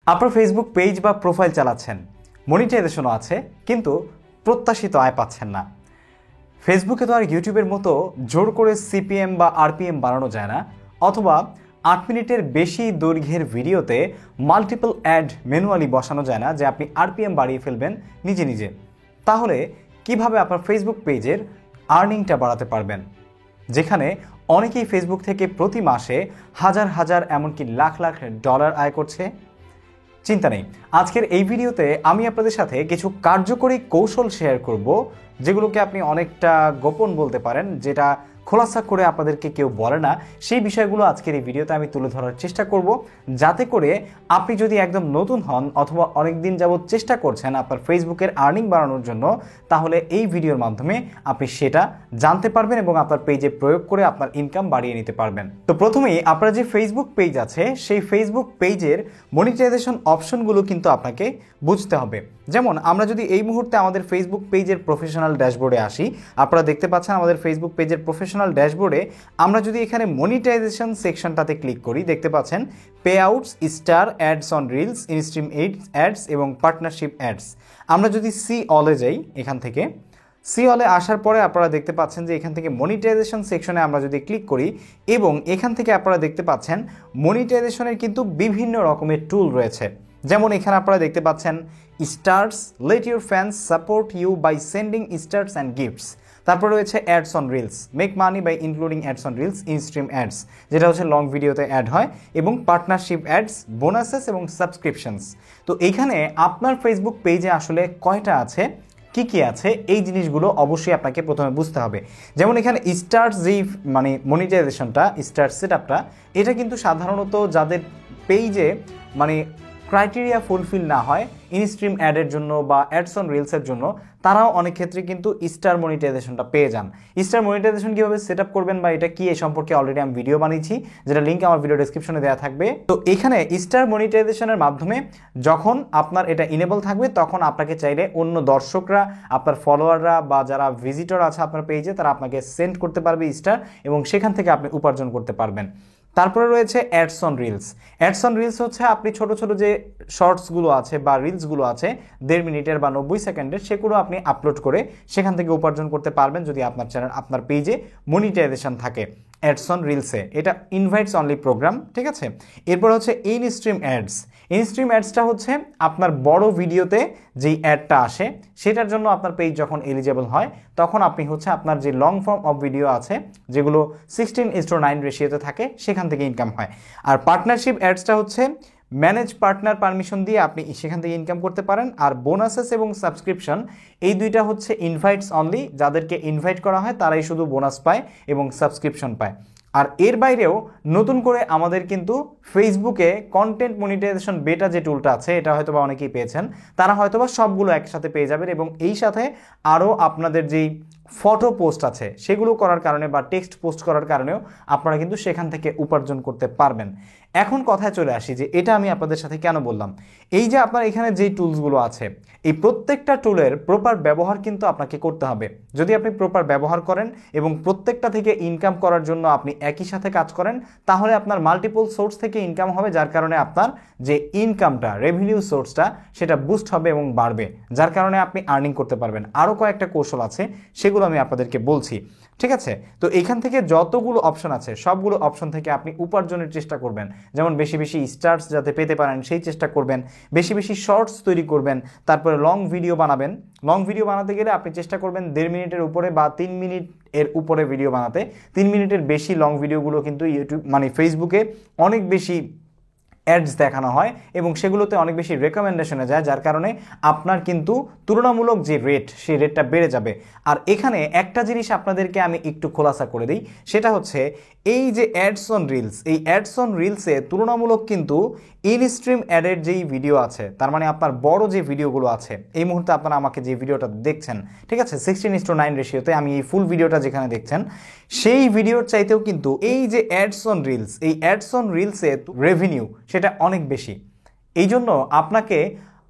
আপনার Facebook page বা profile চালাচ্ছেন, মনিটাইজেশনও আছে, কিন্তু প্রত্যাশিত আয় পাচ্ছেন না। ফেসবুকে তো আর ইউটিউবের মতো জোর করে সিপিএম বা আরপিএম বাড়ানো যায় না, অথবা 8 মিনিটের বেশি দৈর্ঘ্যের ভিডিওতে মাল্টিপল অ্যাড ম্যানুয়ালি বসানো যায় না যে আপনি আরপিএম বাড়িয়ে ফেলবেন নিজে নিজে। তাহলে কিভাবে আপনার ফেসবুক পেজের আর্নিংটা বাড়াতে পারবেন, যেখানে অনেকেই ফেসবুক থেকে প্রতি মাসে হাজার হাজার এমনকি লাখ লাখ ডলার আয় করছে? চিন্তা নেই, আজকের এই ভিডিওতে আমি আপনাদের সাথে কিছু কার্যকরী কৌশল শেয়ার করব, যেগুলোকে আপনি অনেকটা গোপন বলতে পারেন, যেটা খোলাসা করে আপনাদেরকে কেউ বলে না। সেই বিষয়গুলো আজকের এই ভিডিওতে আমি তুলে ধরার চেষ্টা করব, যাতে করে আপনি যদি একদম নতুন হন অথবা অনেক দিন যাবত চেষ্টা করছেন আপনার ফেসবুকের আর্নিং বাড়ানোর জন্য, তাহলে এই ভিডিওর মাধ্যমে আপনি সেটা জানতে পারবেন এবং আপনার পেজে প্রয়োগ করে আপনার ইনকাম বাড়িয়ে নিতে পারবেন। তো প্রথমেই আপনার যে ফেসবুক পেজ আছে, সেই ফেসবুক পেজের মনিটাইজেশন অপশনগুলো কিন্তু আপনাকে বুঝতে হবে। যেমন আমরা যদি এই মুহূর্তে আমাদের ফেসবুক পেজের প্রফেশনাল ড্যাশবোর্ডে আসি, আপনারা দেখতে পাচ্ছেন আমাদের ফেসবুক পেজের প্রফেশনাল ড্যাশবোর্ডে আমরা যদি এখানে মনিটাইজেশন সেকশনটাতে ক্লিক করি, দেখতে পাচ্ছেন pay outs, star, ads on reels, instream ads এবং পার্টনারশিপ অ্যাডস। আমরা যদি সি অলে যাই, এখান থেকে সি অলে আসার পরে আপনারা দেখতে পাচ্ছেন যে এখান থেকে মনিটাইজেশন সেকশনে আমরা যদি ক্লিক করি, এবং এখান থেকে আপনারা দেখতে পাচ্ছেন মনিটাইজেশনের কিন্তু বিভিন্ন রকমের টুল রয়েছে। যেমন এখানে আপনারা দেখতে পাচ্ছেন stars, let your fans support you by sending stars and gifts. তারপর রয়েছে ads on reels, make money by including ads on reels, instream ads, যেটা হচ্ছে লং ভিডিওতে অ্যাড হয়, এবং পার্টনারশিপ অ্যাডস, বোনাসেস এবং সাবস্ক্রিপশনস। তো এইখানে আপনার ফেসবুক পেজে আসলে কয়টা আছে, কি কি আছে, এই জিনিসগুলো অবশ্যই আপনাকে প্রথমে বুঝতে হবে। যেমন এখানে স্টার্স যেই মনিটাইজেশনটা, স্টার সেটআপটা, এটা কিন্তু সাধারণত যাদের পেজে ক্রাইটেরিয়া ফুলফিল না হয় ইনস্ট্রিম অ্যাডের জন্য বা অ্যাডস অন রিলসের জন্য, তারাও অনেক ক্ষেত্রে কিন্তু স্টার মনিটাইজেশনটা পেয়ে যান। স্টার মনিটাইজেশন কীভাবে সেট আপ করবেন বা এটা কি, এই সম্পর্কে অলরেডি আমি ভিডিও বানিয়েছি, যেটা লিঙ্ক আমার ভিডিও ডেসক্রিপশনে দেওয়া থাকবে। তো এখানে স্টার মনিটাইজেশনের মাধ্যমে যখন আপনার এটা ইনেবল থাকবে, তখন আপনাকে চাইলে অন্য দর্শকরা, আপনার ফলোয়াররা বা যারা ভিজিটর আছে আপনার পেজে, তারা আপনাকে সেন্ড করতে পারবে স্টার, এবং সেখান থেকে আপনি উপার্জন করতে পারবেন। তারপরে রয়েছে ads on reels. Ads on reels হচ্ছে আপনি ছোট ছোট যে শর্টসগুলো আছে বা রিলসগুলো আছে 1.5 মিনিটের বা 90 সেকেন্ডের, সেগুলো আপনি আপলোড করে সেখান থেকে উপার্জন করতে পারবেন যদি আপনার চ্যানেল, আপনার পেজে মনিটাইজেশন থাকে অ্যাডস অন রিলসে। এটা ইনভাইটস অনলি প্রোগ্রাম, ঠিক আছে। এরপর হচ্ছে ইনস্ট্রিম অ্যাডস। ইনস্ট্রিম অ্যাডসটা হচ্ছে আপনার বড় ভিডিওতে যেই অ্যাডটা আসে, সেটার জন্য আপনার পেজ যখন এলিজেবল হয়, তখন আপনি হচ্ছে আপনার যে লং ফর্ম অফ ভিডিও আছে, যেগুলো 16:9 রেশিওতে থাকে, সেখান থেকে ইনকাম হয়। আর পার্টনারশিপ অ্যাডসটা হচ্ছে ম্যানেজ পার্টনার পারমিশন দিয়ে আপনি সেখান থেকে ইনকাম করতে পারেন। আর বোনাসেস এবং সাবস্ক্রিপশন, এই দুইটা হচ্ছে ইনভাইটস অনলি, যাদেরকে ইনভাইট করা হয় তারাই শুধু বোনাস পায় এবং সাবস্ক্রিপশন পায়। আর এর বাইরেও নতুন করে আমাদের কিন্তু ফেসবুকে কন্টেন্ট মনিটাইজেশন বেটা যে টুলটা আছে, এটা হয়তো বা অনেকেই পেয়েছেন, তারা হয়তো বা সবগুলো একসাথে পেয়ে যাবেন, এবং এই সাথে আরও আপনাদের যেই ফটো পোস্ট আছে সেগুলো করার কারণে বা টেক্সট পোস্ট করার কারণেও আপনারা কিন্তু সেখান থেকে উপার্জন করতে পারবেন। এখন কথায় চলে আসি যে এটা আমি আপনাদের সাথে কেন বললাম। এই যে আপনার এখানে যেই টুলসগুলো আছে, এই প্রত্যেকটা টুলের প্রপার ব্যবহার কিন্তু আপনাকে করতে হবে। যদি আপনি প্রপার ব্যবহার করেন এবং প্রত্যেকটা থেকে ইনকাম করার জন্য আপনি একই সাথে কাজ করেন, তাহলে আপনার মাল্টিপল সোর্স থেকে ইনকাম হবে, যার কারণে আপনার যে ইনকামটা, রেভিনিউ সোর্সটা, সেটা বুস্ট হবে এবং বাড়বে, যার কারণে আপনি আর্নিং করতে পারবেন। আরও কয়েকটা কৌশল আছে, সেগুলো আমি আপনাদেরকে বলছি, ঠিক আছে। তো এখান থেকে যতগুলো অপশন আছে, সবগুলো অপশন থেকে আপনি উপার্জনের চেষ্টা করবেন। যেমন বেশি বেশি স্টার্স যাতে পেতে পারেন সেই চেষ্টা করবেন, বেশি বেশি শর্টস তৈরি করবেন, তারপরে লং ভিডিও বানাবেন। লং ভিডিও বানাতে গেলে আপনি চেষ্টা করবেন 1.5 মিনিটের উপরে বা 3 মিনিট এর উপরে ভিডিও বানাতে। 3 মিনিটের বেশি লং ভিডিওগুলো কিন্তু ইউটিউব ফেসবুকে অনেক বেশি অ্যাডস দেখানো হয় এবং সেগুলোতে অনেক বেশি রেকমেন্ডেশনে যায়, যার কারণে আপনার কিন্তু তুলনামূলক যে রেট, সেই রেটটা বেড়ে যাবে। আর এখানে একটা জিনিস আপনাদেরকে আমি একটু খোলাসা করে দিই, সেটা হচ্ছে এই যে অ্যাডস অন রিলস, এই অ্যাডস অন রিলসে তুলনামূলক কিন্তু ইনস্ট্রিম অ্যাডের যেই ভিডিও আছে, তার মানে আপনার বড় যে ভিডিওগুলো আছে, এই মুহূর্তে আপনারা আমাকে যে ভিডিওটা দেখছেন, ঠিক আছে, 16:9 রেশিওতে আমি এই ফুল ভিডিওটা যেখানে দেখছেন, সেই ভিডিওর চাইতেও কিন্তু এই যে অ্যাডস অন রিলস, এই অ্যাডস অন রিলসে রেভিনিউ সেটা অনেক বেশি। এই জন্য আপনাকে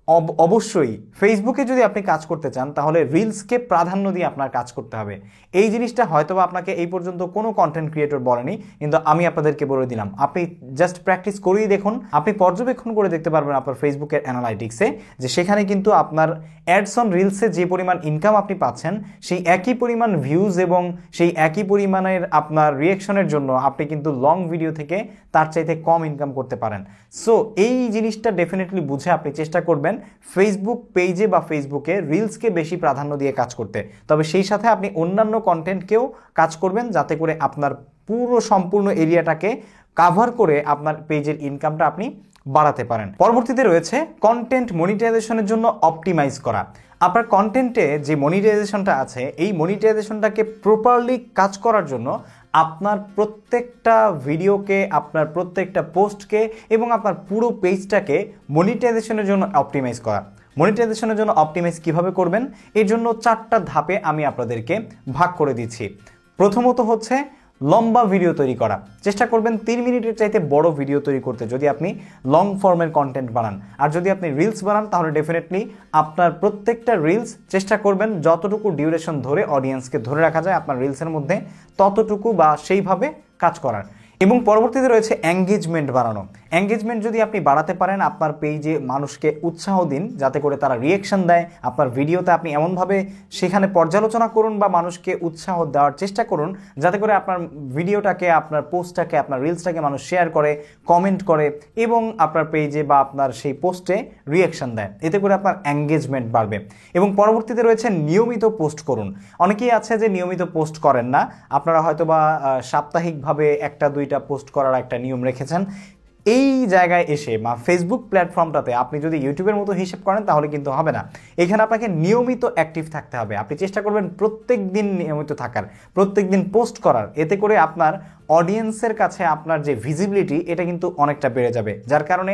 অবশ্যই ফেসবুকে যদি আপনি কাজ করতে চান তাহলে রিলসকে প্রাধান্য দিয়ে আপনার কাজ করতে হবে। এই জিনিসটা হয়তোবা আপনাকে এই পর্যন্ত কোনো কন্টেন্ট ক্রিয়েটর বলেনি, কিন্তু আমি আপনাদেরকে বলে দিলাম। আপনি জাস্ট প্র্যাকটিস করেই দেখুন, আপনি পর্যবেক্ষণ করে দেখতে পারবেন আপনার ফেসবুকের অ্যানালাইটিক্সে যে সেখানে কিন্তু আপনার অ্যাডস অন রিলসে যে পরিমাণ ইনকাম আপনি পাচ্ছেন সেই একই পরিমাণ ভিউজ এবং সেই একই পরিমাণের আপনার রিয়াকশনের জন্য আপনি কিন্তু লং ভিডিও থেকে তার চাইতে কম ইনকাম করতে পারেন। সো এই জিনিসটা ডেফিনেটলি বুঝে আপনি চেষ্টা করবেন ফেসবুক পেজে বা ফেসবুকে রিলসকে বেশি প্রাধান্য দিয়ে কাজ করতে। তবে সেই সাথে আপনি অন্যান্য কন্টেন্টকেও কাজ করবেন যাতে করে আপনার পুরো সম্পূর্ণ এরিয়াটাকে কাভার করে আপনার পেজের ইনকামটা আপনি বাড়াতে পারেন। পরবর্তীতে রয়েছে কন্টেন্ট মনিটাইজেশনের জন্য অপটিমাইজ করা। আপনার কন্টেন্টে যে মনিটাইজেশনটা আছে এই মনিটাইজেশনটাকে প্রপারলি কাজ করার জন্য আপনার প্রত্যেকটা ভিডিওকে, আপনার প্রত্যেকটা পোস্টকে এবং আপনার পুরো পেজটাকে মনিটাইজেশনের জন্য অপটিমাইজ করা। মনিটাইজেশনের জন্য অপটিমাইজ কিভাবে করবেন এর জন্য 4টা ধাপে আমি আপনাদেরকে ভাগ করে দিচ্ছি। প্রথমত হচ্ছে লম্বা ভিডিও তৈরি করা। চেষ্টা করবেন 3 মিনিটের চাইতে বড় ভিডিও তৈরি করতে যদি আপনি লং ফর্মের কন্টেন্ট বানান। আর যদি আপনি রিলস বানান তাহলে ডেফিনেটলি আপনার প্রত্যেকটা রিলস চেষ্টা করবেন যতটুকু ডিউরেশন ধরে অডিয়েন্সকে ধরে রাখা যায় আপনার রিলসের মধ্যে ততটুকু বা সেইভাবে কাজ করার। এবং পরবর্তীতে রয়েছে এঙ্গেজমেন্ট বাড়ানো। এঙ্গেজমেন্ট যদি আপনি বাড়াতে পারেন আপনার পেজে মানুষকে উৎসাহ দিন যাতে করে তারা রিয়েকশন দেয় আপনার ভিডিওতে। আপনি এমনভাবে সেখানে পর্যালোচনা করুন বা মানুষকে উৎসাহ দেওয়ার চেষ্টা করুন যাতে করে আপনার ভিডিওটাকে, আপনার পোস্টটাকে, আপনার রিলসটাকে মানুষ শেয়ার করে, কমেন্ট করে এবং আপনার পেজে বা আপনার সেই পোস্টে রিয়েকশন দেয়। এতে করে আপনার এঙ্গেজমেন্ট বাড়বে। এবং পরবর্তীতে রয়েছে নিয়মিত পোস্ট করুন। অনেকেই আছে যে নিয়মিত পোস্ট করেন না, আপনারা হয়তো বা সাপ্তাহিকভাবে 1-2টা পোস্ট করার একটা নিয়ম রেখেছেন। এই জায়গায় এসে বা ফেসবুক প্ল্যাটফর্মটাতে আপনি যদি ইউটিউবের মতো হিসেব করেন তাহলে কিন্তু হবে না। এখানে আপনাকে নিয়মিত অ্যাক্টিভ থাকতে হবে। আপনি চেষ্টা করবেন প্রত্যেক দিন নিয়মিত থাকার, প্রত্যেক দিন পোস্ট করার। এতে করে আপনার অডিয়েন্সের কাছে আপনার যে ভিজিবিলিটি এটা কিন্তু অনেকটা বেড়ে যাবে, যার কারণে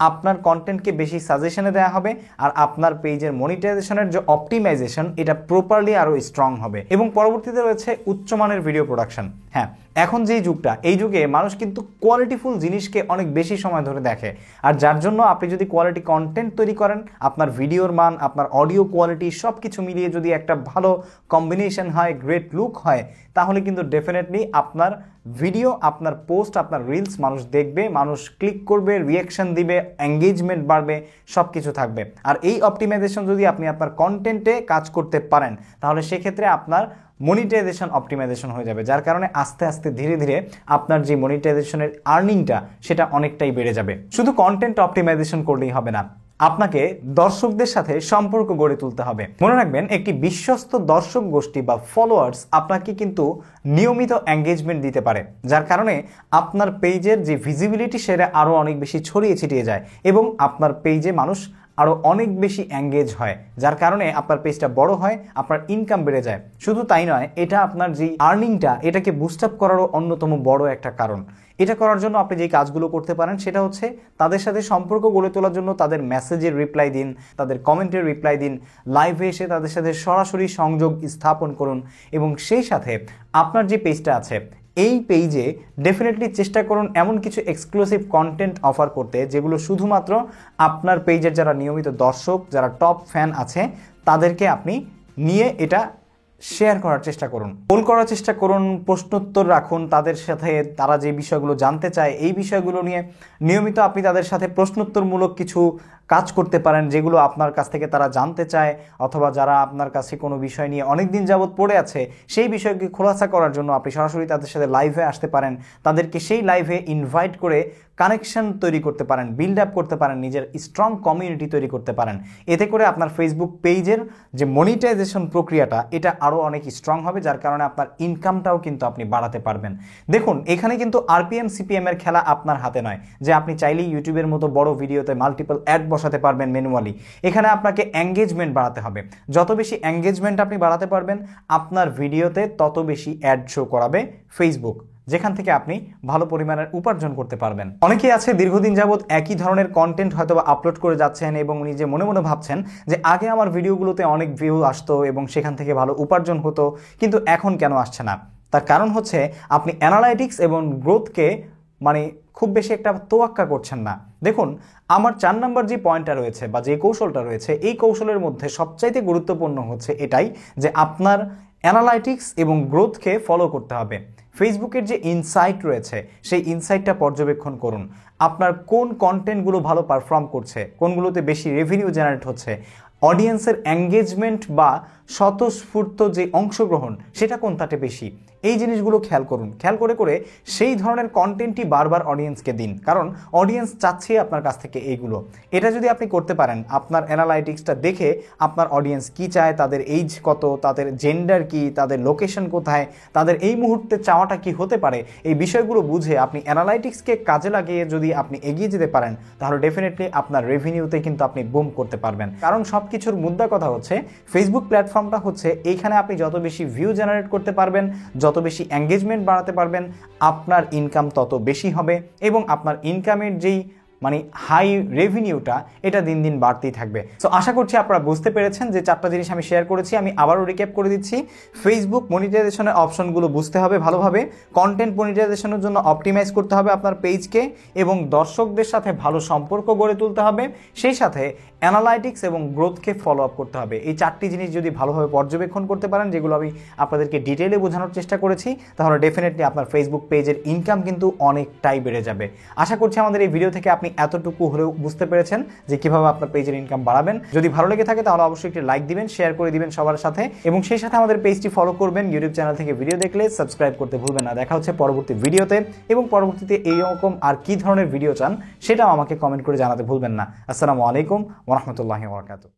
আপনার কন্টেন্টকে বেশি সাজেশনে দেওয়া হবে আর আপনার পেজের মনিটাইজেশনের যে অপটিমাইজেশন এটা প্রপারলি আরও স্ট্রং হবে। এবং পরবর্তীতে রয়েছে উচ্চমানের ভিডিও প্রোডাকশন। হ্যাঁ, এখন যেই যুগটা, এই যুগে মানুষ কিন্তু কোয়ালিটিফুল জিনিসকে অনেক বেশি সময় ধরে দেখে। আর যার জন্য আপনি যদি কোয়ালিটি কন্টেন্ট তৈরি করেন, আপনার ভিডিওর মান, আপনার অডিও কোয়ালিটি সব কিছু মিলিয়ে যদি একটা ভালো কম্বিনেশন হয়, গ্রেট লুক হয়, তাহলে কিন্তু ডেফিনেটলি আপনার ভিডিও, আপনার পোস্ট, আপনার রিলস মানুষ দেখবে, মানুষ ক্লিক করবে, রিয়াকশন দিবে, এঙ্গেজমেন্ট বাড়বে, সব কিছু থাকবে। আর এই অপটিমাইজেশন যদি আপনি আপনার কন্টেন্টে কাজ করতে পারেন তাহলে সেক্ষেত্রে আপনার মনিটাইজেশন অপটিমাইজেশন হয়ে যাবে, যার কারণে আস্তে আস্তে ধীরে ধীরে আপনার যে মনিটাইজেশনের আর্নিংটা সেটা অনেকটাই বেড়ে যাবে। শুধু কন্টেন্ট অপটিমাইজেশন করলেই হবে না, আপনাকে দর্শকদের সাথে সম্পর্ক গড়ে তুলতে হবে। মনে রাখবেন একটি বিশ্বস্ত দর্শক গোষ্ঠী বা ফলোয়ার্স আপনাকে কিন্তু নিয়মিত এঙ্গেজমেন্ট দিতে পারে, যার কারণে আপনার পেজের যে ভিজিবিলিটি সেটা আরও অনেক বেশি ছড়িয়ে ছিটিয়ে যায় এবং আপনার পেজে মানুষ আরও অনেক বেশি এঙ্গেজ হয়, যার কারণে আপনার পেজটা বড় হয়, আপনার ইনকাম বেড়ে যায়। শুধু তাই নয়, এটা আপনার যে আর্নিংটা এটাকে বুস্ট আপ করারও অন্যতম বড় একটা কারণ। এটা করার জন্য আপনি যে কাজগুলো করতে পারেন সেটা হচ্ছে তাদের সাথে সম্পর্ক গড়ে তোলার জন্য তাদের মেসেজের রিপ্লাই দিন, তাদের কমেন্টের রিপ্লাই দিন, লাইভে এসে তাদের সাথে সরাসরি সংযোগ স্থাপন করুন এবং সেই সাথে আপনার যে পেজটা আছে এই পেজে ডেফিনেটলি চেষ্টা করুন এমন কিছু এক্সক্লুসিভ কন্টেন্ট অফার করতে যেগুলো শুধুমাত্র আপনার পেজের যারা নিয়মিত দর্শক, যারা টপ ফ্যান আছে তাদেরকে আপনি নিয়ে এটা শেয়ার করার চেষ্টা করুন, পোল করার চেষ্টা করুন, প্রশ্নোত্তর রাখুন তাদের সাথে। তারা যে বিষয়গুলো জানতে চায় এই বিষয়গুলো নিয়ে নিয়মিত আপনি তাদের সাথে প্রশ্নোত্তরমূলক কিছু কাজ করতে পারেন যেগুলো আপনার কাছ থেকে তারা জানতে চায়, অথবা যারা আপনার কাছে কোনো বিষয় নিয়ে অনেক দিন যাবৎ পড়ে আছে সেই বিষয়কে খোলাসা করার জন্য আপনি সরাসরি তাদের সাথে লাইভে আসতে পারেন। তাদেরকে সেই লাইভে ইনভাইট করে কানেকশন তৈরি করতে পারেন, বিল্ড আপ করতে পারেন, নিজের স্ট্রং কমিউনিটি তৈরি করতে পারেন। এতে করে আপনার ফেসবুক পেজের যে মনিটাইজেশন প্রক্রিয়াটা এটা আরও অনেক স্ট্রং হবে, যার কারণে আপনার ইনকামটাও কিন্তু আপনি বাড়াতে পারবেন। দেখুন এখানে কিন্তু আরপিএম সিপিএম এর খেলা আপনার হাতে নয় যে আপনি চাইলেই ইউটিউবের মতো বড় ভিডিওতে মাল্টিপল অ্যাড বসাতে পারবেন ম্যানুয়ালি। এখানে আপনাকে এঙ্গেজমেন্ট বাড়াতে হবে। যত বেশি এঙ্গেজমেন্ট আপনি বাড়াতে পারবেন আপনার ভিডিওতে তত বেশি অ্যাড শো করাবে ফেসবুক, যেখান থেকে আপনি ভালো পরিমাণের উপার্জন করতে পারবেন। অনেকেই আছে দীর্ঘদিন যাবৎ একই ধরনের কন্টেন্ট হয়তো আপলোড করে যাচ্ছেন এবং নিজে মনে মনে ভাবছেন যে আগে আমার ভিডিওগুলোতে অনেক ভিউ আসতো এবং সেখান থেকে ভালো উপার্জন হতো, কিন্তু এখন কেন আসছে না। তার কারণ হচ্ছে আপনি অ্যানালাইটিক্স এবং গ্রোথকে মানে খুব বেশি একটা তোয়াক্কা করছেন না। দেখুন, আমার 4 নম্বর যে পয়েন্টটা রয়েছে বা যে কৌশলটা রয়েছে, এই কৌশলের মধ্যে সবচাইতে গুরুত্বপূর্ণ হচ্ছে এটাই যে আপনার অ্যানালাইটিক্স এবং গ্রোথকে ফলো করতে হবে। ফেসবুকের যে ইনসাইট রয়েছে সেই ইনসাইটটা পর্যবেক্ষণ করুন। আপনার কোন কন্টেন্টগুলো ভালো পারফর্ম করছে, কোনগুলোতে বেশি রেভিনিউ জেনারেট হচ্ছে, অডিয়েন্সের এঙ্গেজমেন্ট বা স্বতঃস্ফূর্ত যে অংশগ্রহণ সেটা কোনটাতে বেশি, এই জিনিসগুলো খেয়াল করুন। খেয়াল করে করে সেই ধরনের কন্টেন্টই বারবার অডিয়েন্সকে দিন, কারণ অডিয়েন্স চাচ্ছে আপনার কাছ থেকে এইগুলো। এটা যদি আপনি করতে পারেন, আপনার অ্যানালাইটিক্সটা দেখে আপনার অডিয়েন্স কি চায়, তাদের এইজ কত, তাদের জেন্ডার কি, তাদের লোকেশন কোথায়, তাদের এই মুহূর্তে চাওয়াটা কি হতে পারে, এই বিষয়গুলো বুঝে আপনি অ্যানালাইটিক্সকে কাজে লাগিয়ে যদি আপনি এগিয়ে যেতে পারেন, তাহলে ডেফিনেটলি আপনার রেভিনিউতে কিন্তু আপনি বুম করতে পারবেন। কারণ সব কিছুর মুদ্রা কথা হচ্ছে ফেসবুক প্ল্যাটফর্মটা হচ্ছে এইখানে আপনি যত বেশি ভিউ জেনারেট করতে পারবেন, যত বেশি এঙ্গেজমেন্ট বাড়াতে পারবেন, আপনার ইনকাম তত বেশি হবে এবং আপনার ইনকামের যেই মানে হাই রেভিনিউটা এটা দিন দিন বাড়তেই থাকবে। সো আশা করছি আপনারা বুঝতে পেরেছেন যে 4টা জিনিস আমি শেয়ার করেছি। আমি আবারও রিক্যাপ করে দিচ্ছি। ফেসবুক মনিটাইজেশনের অপশনগুলো বুঝতে হবে ভালোভাবে, কন্টেন্ট মনিটাইজেশনের জন্য অপটিমাইজ করতে হবে আপনার পেজকে এবং দর্শকদের সাথে ভালো সম্পর্ক গড়ে তুলতে হবে, সেই সাথে অ্যানালাইটিক্স এবং গ্রোথকে ফলো আপ করতে হবে। এই 4টি জিনিস যদি ভালোভাবে পর্যবেক্ষণ করতে পারেন, যেগুলো আমি আপনাদেরকে ডিটেইলে বোঝানোর চেষ্টা করেছি, তাহলে ডেফিনেটলি আপনার ফেসবুক পেজের ইনকাম কিন্তু অনেকটাই বেড়ে যাবে। আশা করছি আমাদের এই ভিডিও থেকে আপনি এতটুকু হলেও বুঝতে পেরেছেন যে কিভাবে আপনার পেজের ইনকাম বাড়াবেন। যদি ভালো লেগে থাকে তাহলে অবশ্যই একটি লাইক দিবেন, শেয়ার করে দিবেন সবার সাথে এবং সেই সাথে আমাদের পেজটি ফলো করবেন। ইউটিউব চ্যানেল থেকে ভিডিও দেখলে সাবস্ক্রাইব করতে ভুলবেন না। দেখা হচ্ছে পরবর্তী ভিডিওতে এবং পরবর্তীতে এইরকম আর কি ধরনের ভিডিও চান সেটাও আমাকে কমেন্ট করে জানাতে ভুলবেন না। আসসালামু আলাইকুম ওয়া রাহমাতুল্লাহি ওয়া বারাকাতুহু।